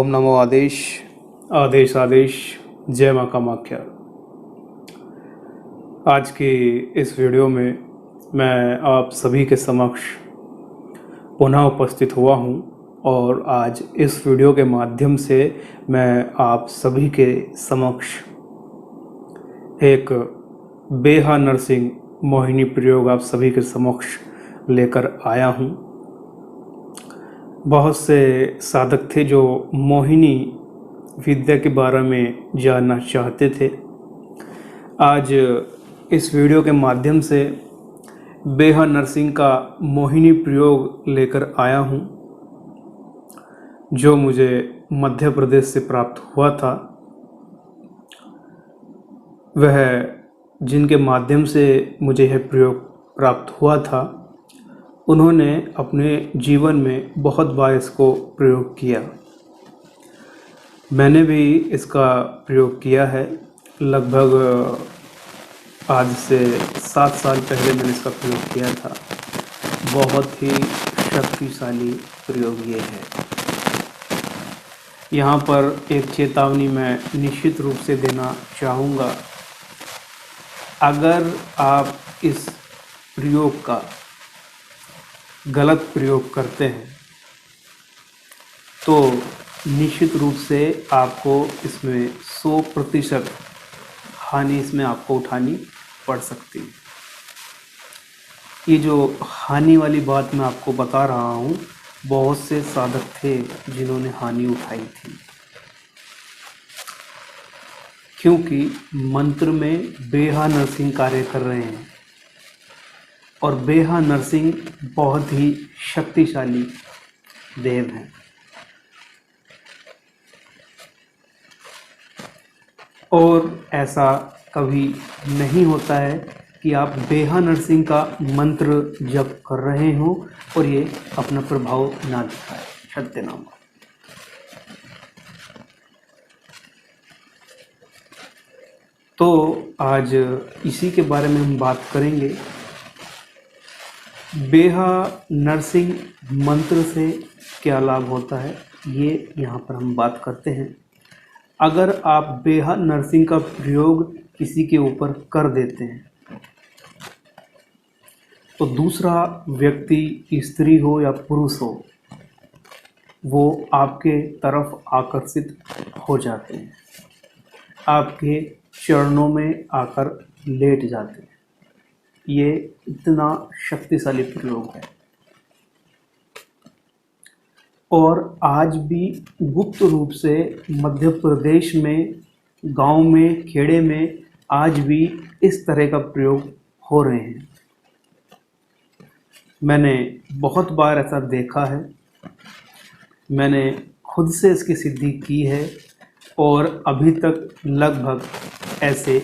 ओम नमो आदेश आदेश आदेश। जय माँ कामाख्या। आज की इस वीडियो में मैं आप सभी के समक्ष पुनः उपस्थित हुआ हूँ और आज इस वीडियो के माध्यम से मैं आप सभी के समक्ष एक बेहा नरसिंह मोहिनी प्रयोग आप सभी के समक्ष लेकर आया हूँ। बहुत से साधक थे जो मोहिनी विद्या के बारे में जानना चाहते थे। आज इस वीडियो के माध्यम से बेहा नरसिंह का मोहिनी प्रयोग लेकर आया हूँ, जो मुझे मध्य प्रदेश से प्राप्त हुआ था। वह जिनके माध्यम से मुझे यह प्रयोग प्राप्त हुआ था, उन्होंने अपने जीवन में बहुत बार इसको प्रयोग किया। मैंने भी इसका प्रयोग किया है। लगभग आज से 7 साल पहले मैंने इसका प्रयोग किया था। बहुत ही शक्तिशाली प्रयोग ये है। यहाँ पर एक चेतावनी मैं निश्चित रूप से देना चाहूँगा। अगर आप इस प्रयोग का गलत प्रयोग करते हैं तो निश्चित रूप से आपको इसमें 100% हानि इसमें आपको उठानी पड़ सकती है। ये जो हानि वाली बात मैं आपको बता रहा हूँ, बहुत से साधक थे जिन्होंने हानि उठाई थी, क्योंकि मंत्र में बेहा नरसिंह कार्य कर रहे हैं और बेहा नरसिंह बहुत ही शक्तिशाली देव हैं। और ऐसा कभी नहीं होता है कि आप बेहा नरसिंह का मंत्र जप कर रहे हो और ये अपना प्रभाव ना दिखाए। सत्यनामा। तो आज इसी के बारे में हम बात करेंगे। बेहा नरसिंह मंत्र से क्या लाभ होता है, ये यहाँ पर हम बात करते हैं। अगर आप बेहा नरसिंह का प्रयोग किसी के ऊपर कर देते हैं तो दूसरा व्यक्ति, स्त्री हो या पुरुष हो, वो आपके तरफ आकर्षित हो जाते हैं, आपके चरणों में आकर लेट जाते हैं। ये इतना शक्तिशाली प्रयोग है और आज भी गुप्त रूप से मध्य प्रदेश में गांव में, खेड़े में आज भी इस तरह का प्रयोग हो रहे हैं। मैंने बहुत बार ऐसा देखा है, मैंने खुद से इसकी सिद्धि की है और अभी तक लगभग ऐसे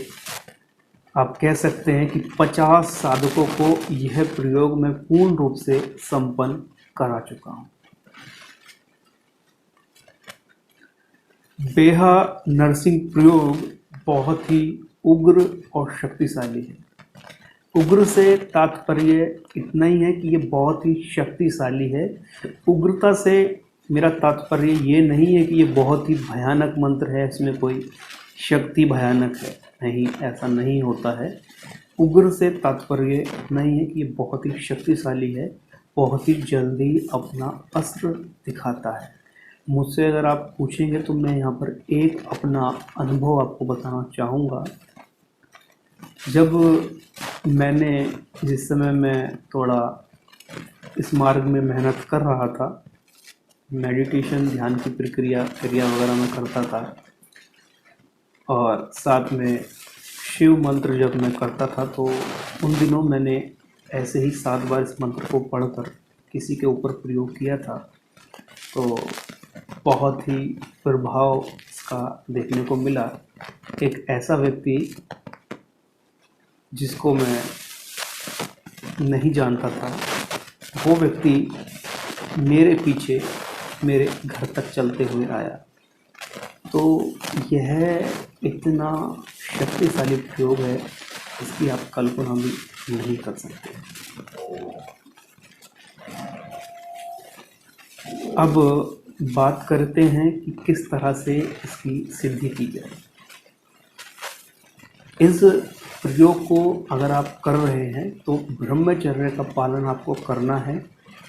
आप कह सकते हैं कि 50 साधकों को यह प्रयोग मैं पूर्ण रूप से संपन्न करा चुका हूँ। बेहा नरसिंह प्रयोग बहुत ही उग्र और शक्तिशाली है। उग्र से तात्पर्य इतना ही है कि ये बहुत ही शक्तिशाली है। उग्रता से मेरा तात्पर्य ये नहीं है कि ये बहुत ही भयानक मंत्र है, इसमें कोई शक्ति भयानक है, नहीं, ऐसा नहीं होता है। उग्र से तात्पर्य नहीं है कि ये बहुत ही शक्तिशाली है, बहुत ही जल्दी अपना अस्त्र दिखाता है। मुझसे अगर आप पूछेंगे तो मैं यहाँ पर एक अपना अनुभव आपको बताना चाहूँगा। जब मैंने, जिस समय मैं थोड़ा इस मार्ग में मेहनत कर रहा था, मेडिटेशन, ध्यान की क्रिया वगैरह मैं करता था और साथ में शिव मंत्र जब मैं करता था, तो उन दिनों मैंने ऐसे ही 7 बार इस मंत्र को पढ़कर किसी के ऊपर प्रयोग किया था। तो बहुत ही प्रभाव इसका देखने को मिला। एक ऐसा व्यक्ति जिसको मैं नहीं जानता था, वो व्यक्ति मेरे पीछे मेरे घर तक चलते हुए आया। तो यह इतना शक्तिशाली प्रयोग है, इसकी आप कल्पना भी नहीं कर सकते। अब बात करते हैं कि किस तरह से इसकी सिद्धि की जाए। इस प्रयोग को अगर आप कर रहे हैं तो ब्रह्मचर्य का पालन आपको करना है।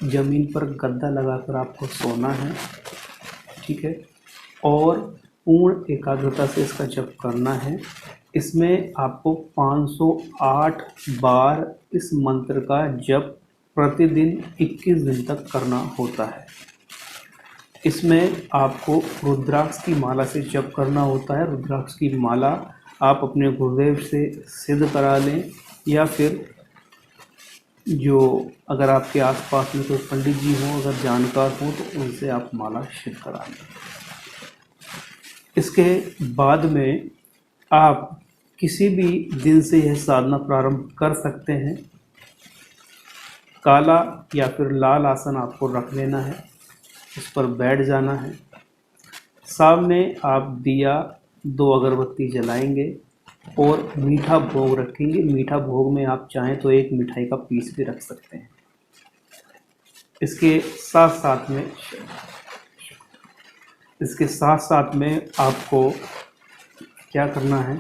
ज़मीन पर गद्दा लगाकर आपको सोना है, ठीक है, और पूर्ण एकाग्रता से इसका जप करना है। इसमें आपको 508 बार इस मंत्र का जप प्रतिदिन 21 दिन तक करना होता है। इसमें आपको रुद्राक्ष की माला से जप करना होता है। रुद्राक्ष की माला आप अपने गुरुदेव से सिद्ध करा लें, या फिर जो अगर आपके आसपास में कोई पंडित जी हों, अगर जानकार हो, तो उनसे आप माला सिद्ध करा लें। इसके बाद में आप किसी भी दिन से यह साधना प्रारंभ कर सकते हैं। काला या फिर लाल आसन आपको रख लेना है, उस पर बैठ जाना है। सामने आप दिया, 2 अगरबत्ती जलाएंगे और मीठा भोग रखेंगे। मीठा भोग में आप चाहें तो एक मिठाई का पीस भी रख सकते हैं। इसके साथ साथ में आपको क्या करना है,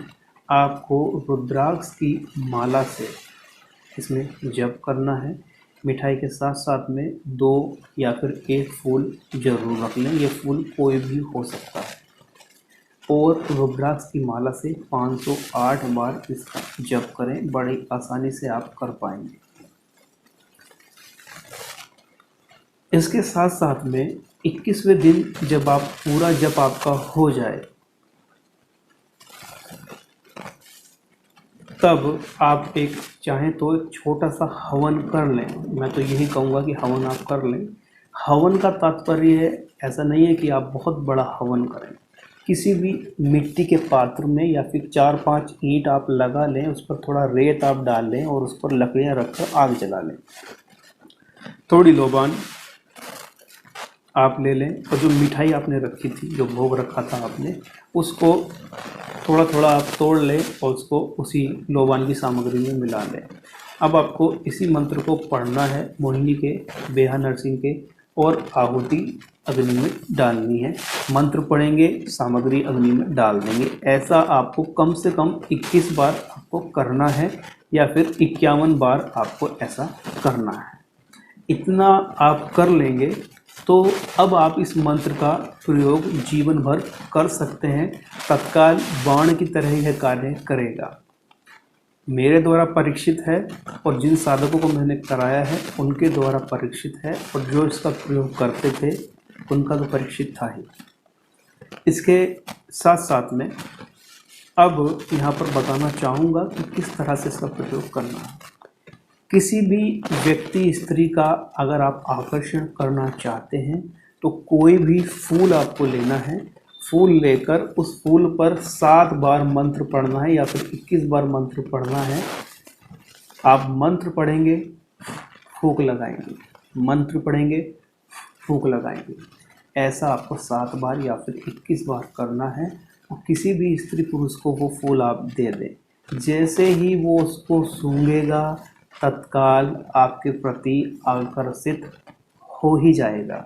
आपको रुद्राक्ष की माला से इसमें जप करना है। मिठाई के साथ साथ में 2 या फिर 1 फूल जरूर रख लें। ये फूल कोई भी हो सकता है। और रुद्राक्ष की माला से 508 बार इसका जप करें। बड़ी आसानी से आप कर पाएंगे। इसके साथ साथ में 21वें दिन जब आप पूरा जप आपका हो जाए, तब आप एक चाहें तो एक छोटा सा हवन कर लें। मैं तो यही कहूँगा कि हवन आप कर लें। हवन का तात्पर्य है, ऐसा नहीं है कि आप बहुत बड़ा हवन करें। किसी भी मिट्टी के पात्र में या फिर 4-5 ईंट आप लगा लें, उस पर थोड़ा रेत आप डाल लें और उस पर लकड़ियाँ रखकर आग जला लें। थोड़ी लोबान आप ले लें और जो मिठाई आपने रखी थी, जो भोग रखा था आपने, उसको थोड़ा थोड़ा आप तोड़ लें और उसको उसी लोबान की सामग्री में मिला लें। अब आपको इसी मंत्र को पढ़ना है, मोहिनी के, बेहा नरसिंह के, और आहुति अग्नि में डालनी है। मंत्र पढ़ेंगे, सामग्री अग्नि में डाल देंगे। ऐसा आपको कम से कम 21 बार आपको करना है, या फिर 51 बार आपको ऐसा करना है। इतना आप कर लेंगे तो अब आप इस मंत्र का प्रयोग जीवन भर कर सकते हैं। तत्काल बाण की तरह यह कार्य करेगा। मेरे द्वारा परीक्षित है और जिन साधकों को मैंने कराया है उनके द्वारा परीक्षित है, और जो इसका प्रयोग करते थे उनका तो परीक्षित था ही। इसके साथ साथ में अब यहाँ पर बताना चाहूँगा कि किस तरह से इसका प्रयोग करना है। किसी भी व्यक्ति स्त्री का अगर आप आकर्षण करना चाहते हैं तो कोई भी फूल आपको लेना है। फूल लेकर उस फूल पर 7 बार मंत्र पढ़ना है, या फिर 21 बार मंत्र पढ़ना है। आप मंत्र पढ़ेंगे, फूंक लगाएंगे, मंत्र पढ़ेंगे, फूंक लगाएंगे। ऐसा आपको 7 बार या फिर 21 बार करना है। और किसी भी स्त्री पुरुष को वो फूल आप दे दें। जैसे ही वो उसको सूंघेगा, तत्काल आपके प्रति आकर्षित हो ही जाएगा,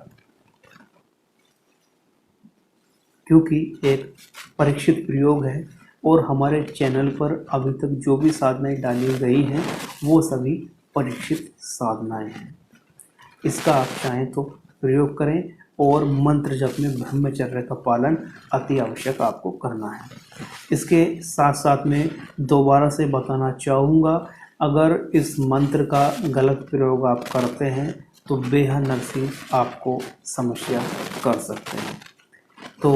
क्योंकि एक परीक्षित प्रयोग है। और हमारे चैनल पर अभी तक जो भी साधनाएं डाली गई हैं वो सभी परीक्षित साधनाएं हैं। इसका आप चाहें तो प्रयोग करें, और मंत्र जप में ब्रह्मचर्य का पालन अति आवश्यक आपको करना है। इसके साथ साथ में दोबारा से बताना चाहूँगा, अगर इस मंत्र का गलत प्रयोग आप करते हैं तो बेहा नरसिंह आपको समस्या कर सकते हैं। तो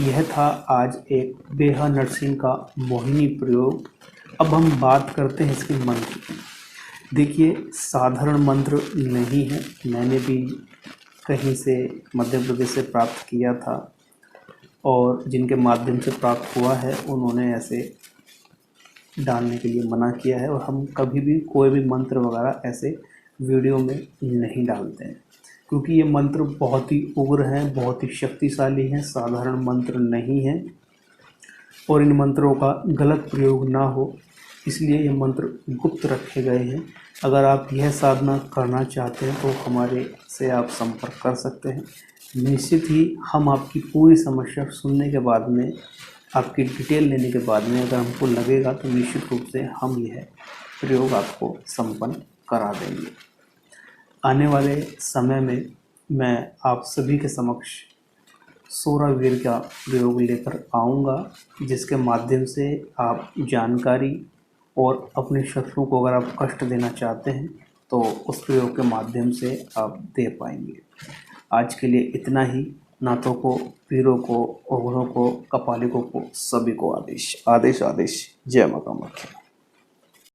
यह था आज एक बेहा नरसिंह का मोहिनी प्रयोग। अब हम बात करते हैं इसके मंत्र की। देखिए, साधारण मंत्र नहीं है। मैंने भी कहीं से मध्य प्रदेश से प्राप्त किया था, और जिनके माध्यम से प्राप्त हुआ है उन्होंने ऐसे डालने के लिए मना किया है। और हम कभी भी कोई भी मंत्र वगैरह ऐसे वीडियो में नहीं डालते हैं, क्योंकि ये मंत्र बहुत ही उग्र हैं, बहुत ही शक्तिशाली हैं, साधारण मंत्र नहीं हैं। और इन मंत्रों का गलत प्रयोग ना हो, इसलिए ये मंत्र गुप्त रखे गए हैं। अगर आप यह साधना करना चाहते हैं तो हमारे से आप संपर्क कर सकते हैं। निश्चित ही हम आपकी पूरी समस्या सुनने के बाद में, आपकी डिटेल लेने के बाद में अगर हमको लगेगा तो निश्चित रूप से हम यह प्रयोग आपको संपन्न करा देंगे। आने वाले समय में मैं आप सभी के समक्ष सौरावीर का प्रयोग लेकर आऊँगा, जिसके माध्यम से आप जानकारी और अपने शत्रुओं को अगर आप कष्ट देना चाहते हैं तो उस प्रयोग के माध्यम से आप दे पाएंगे। आज के लिए इतना ही। नाथों को, पीरों को, ओघरों को, कपालिकों को, सभी को आदेश आदेश आदेश। जय मां कामाख्या।